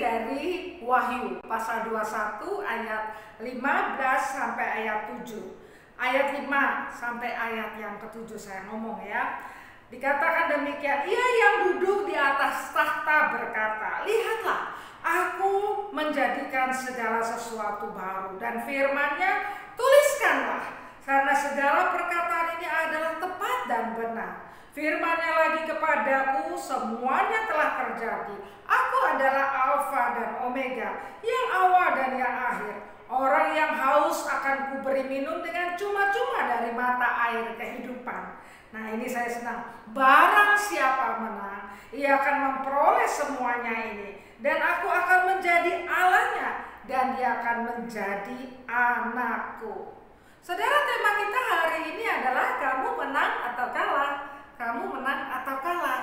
dari Wahyu pasal 21 ayat 15 sampai ayat 7. Ayat 5 sampai ayat yang ke-7 saya ngomong ya. Dikatakan demikian, ia yang duduk di atas tahta berkata, lihatlah, aku menjadikan segala sesuatu baru, dan firman-Nya, tuliskanlah, karena segala perkataan ini adalah tepat dan benar. Firman-Nya lagi kepadaku, semuanya telah terjadi. Aku adalah Alfa dan Omega, yang awal dan yang akhir. Orang yang haus akan kuberi minum dengan cuma-cuma dari mata air kehidupan. Nah, ini saya senang. Barang siapa menang, ia akan memperoleh semuanya ini. Dan aku akan menjadi Allahnya, dan dia akan menjadi anakku. Saudara, tema kita hari ini adalah kamu menang atau kalah. Kamu menang atau kalah.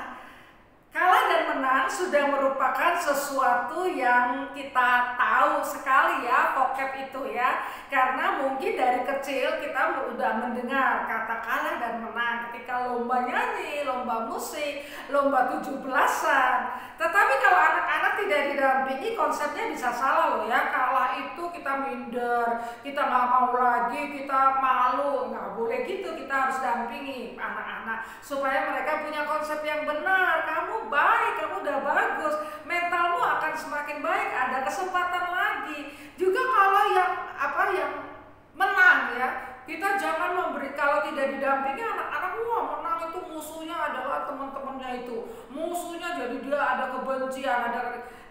Kalah dan menang sudah merupakan sesuatu yang kita tahu sekali ya, vocab itu ya. Karena mungkin dari kecil kita sudah mendengar kata kalah dan menang ketika lomba nyanyi, lomba musik, lomba 17-an. Tetapi kalau anak-anak tidak didampingi, konsepnya bisa salah loh ya. Kalah itu kita minder, kita nggak mau lagi, kita malu. Nggak boleh gitu, kita harus dampingi anak-anak supaya mereka punya konsep yang benar. Kamu baik, kamu udah bagus, mentalmu akan semakin baik, ada kesempatan lagi. Juga kalau yang menang ya, kita jangan memberi, kalau tidak didampingi anak-anak, wah menang itu musuhnya adalah teman-temannya itu, musuhnya jadi dia ada kebencian,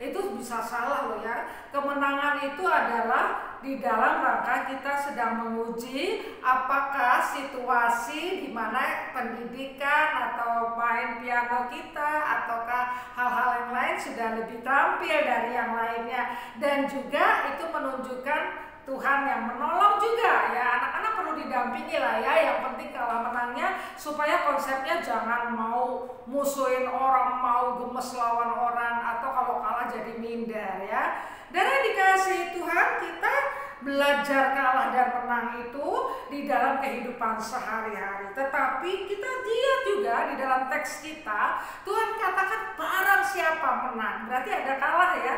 itu bisa salah loh ya. Kemenangan itu adalah di dalam rangka kita sedang menguji apakah situasi di mana pendidikan atau main piano kita ataukah hal-hal yang lain sudah lebih terampil dari yang lainnya. Dan juga itu menunjukkan Tuhan yang menolong juga ya. Anak-anak perlu didampingi lah ya. Yang penting kalah menangnya supaya konsepnya jangan mau musuhin orang, mau gemes lawan orang, atau kalau kalah jadi minder ya. Dan yang dikasihi Tuhan, kita belajar kalah dan menang itu di dalam kehidupan sehari-hari. Tetapi kita lihat juga di dalam teks kita, Tuhan katakan barang siapa menang. Berarti ada kalah ya.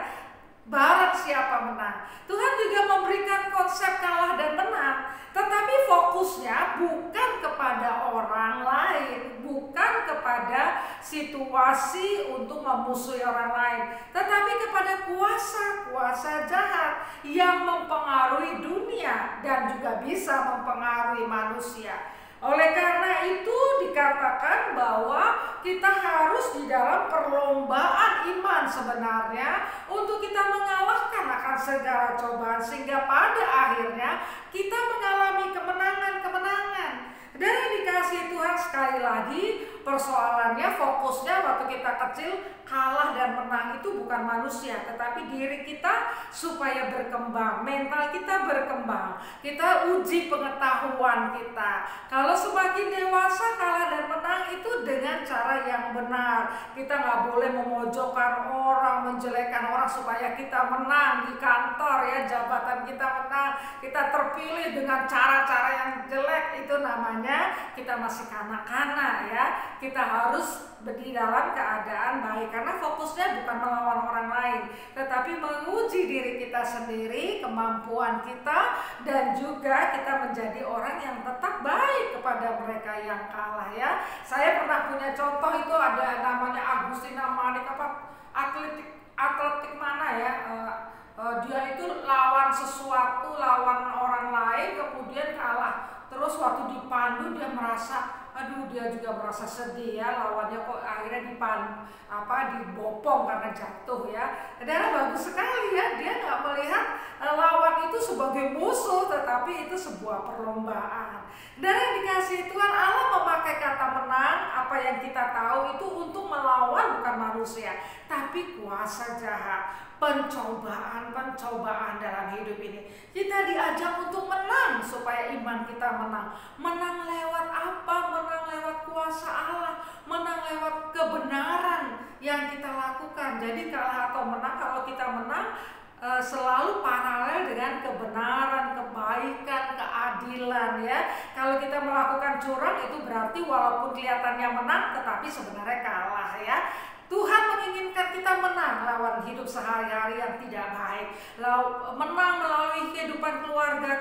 Barang siapa menang. Tuhan juga memberikan konsep kalah dan menang, tetapi fokusnya bukan kepada orang lain, bukan kepada situasi untuk memusuhi orang lain, tetapi kepada kuasa-kuasa jahat yang mempengaruhi dunia dan juga bisa mempengaruhi manusia. Oleh karena itu dikatakan bahwa kita harus di dalam perlombaan iman sebenarnya untuk kita mengalahkan akan segala cobaan, sehingga pada akhirnya kita mengalami kemenangan-kemenangan. Dan yang dikasihi Tuhan, sekali lagi persoalannya, fokusnya waktu kita kecil, kalah dan menang itu bukan manusia, tetapi diri kita supaya berkembang, mental kita berkembang, kita uji pengetahuan kita. Kalau semakin dewasa, kalah dan menang itu dengan cara yang benar. Kita nggak boleh memojokkan orang, menjelekkan orang supaya kita menang di kantor ya, jabatan kita menang, kita terpilih dengan cara-cara yang jelek. Itu namanya kita masih kanak-kanak ya. Kita harus di dalam keadaan baik, karena fokusnya bukan melawan orang lain, tetapi menguji diri kita sendiri, kemampuan kita, dan juga kita menjadi orang yang tetap baik kepada mereka yang kalah ya. Saya pernah punya contoh, itu ada namanya Agustina Manik, atletik mana ya, dia itu lawan sesuatu, lawan orang lain, kemudian kalah. Terus waktu dipandu dia merasa, aduh, dia juga merasa sedih ya, lawannya kok akhirnya dibopong karena jatuh ya. Dan bagus sekali ya, dia nggak melihat lawan itu sebagai musuh, tetapi itu sebuah perlombaan. Dan yang dikasihi Tuhan, Allah memakai kata menang, apa yang kita tahu itu untuk melawan bukan manusia, tapi kuasa jahat. Pencobaan dalam hidup ini kita diajak untuk menang supaya iman kita menang. Menang lewat apa? Menang lewat kuasa Allah, menang lewat kebenaran yang kita lakukan. Jadi kalah atau menang, kalau kita menang selalu paralel dengan kebenaran, kebaikan, keadilan ya. Kalau kita melakukan curang, itu berarti walaupun kelihatannya menang tetapi sebenarnya kalah ya. Tuhan menginginkan kita menang lawan hidup sehari-hari yang tidak baik, menang melalui kehidupan keluarga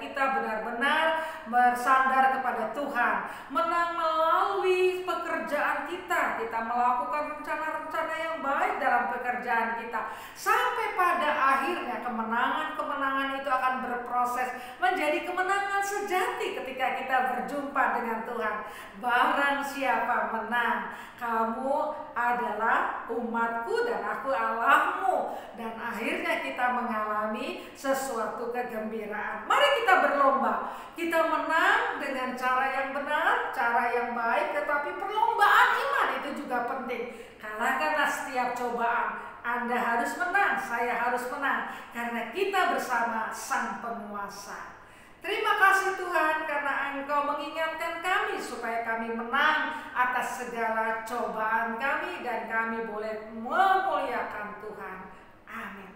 kita benar-benar bersandar kepada Tuhan, menang melalui pekerjaan kita melakukan rencana-rencana yang baik dalam pekerjaan kita, sampai pada akhirnya kemenangan itu akan berproses menjadi kemenangan sejati ketika kita berjumpa dengan Tuhan. Barang siapa menang, kamu adalah umatku dan aku Allahmu, dan akhirnya kita mengalami sesuatu kegembiraan. Mari kita berlomba, kita menang dengan cara yang benar, cara yang baik, tetapi perlombaan iman itu juga penting. Kalahkanlah setiap cobaan. Anda harus menang, saya harus menang, karena kita bersama Sang Penguasa. Terima kasih Tuhan karena Engkau mengingatkan kami supaya kami menang atas segala cobaan kami dan kami boleh memuliakan Tuhan. Amin.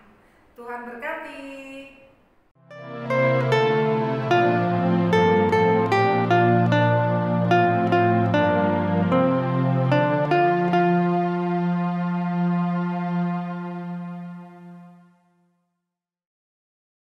Tuhan berkati.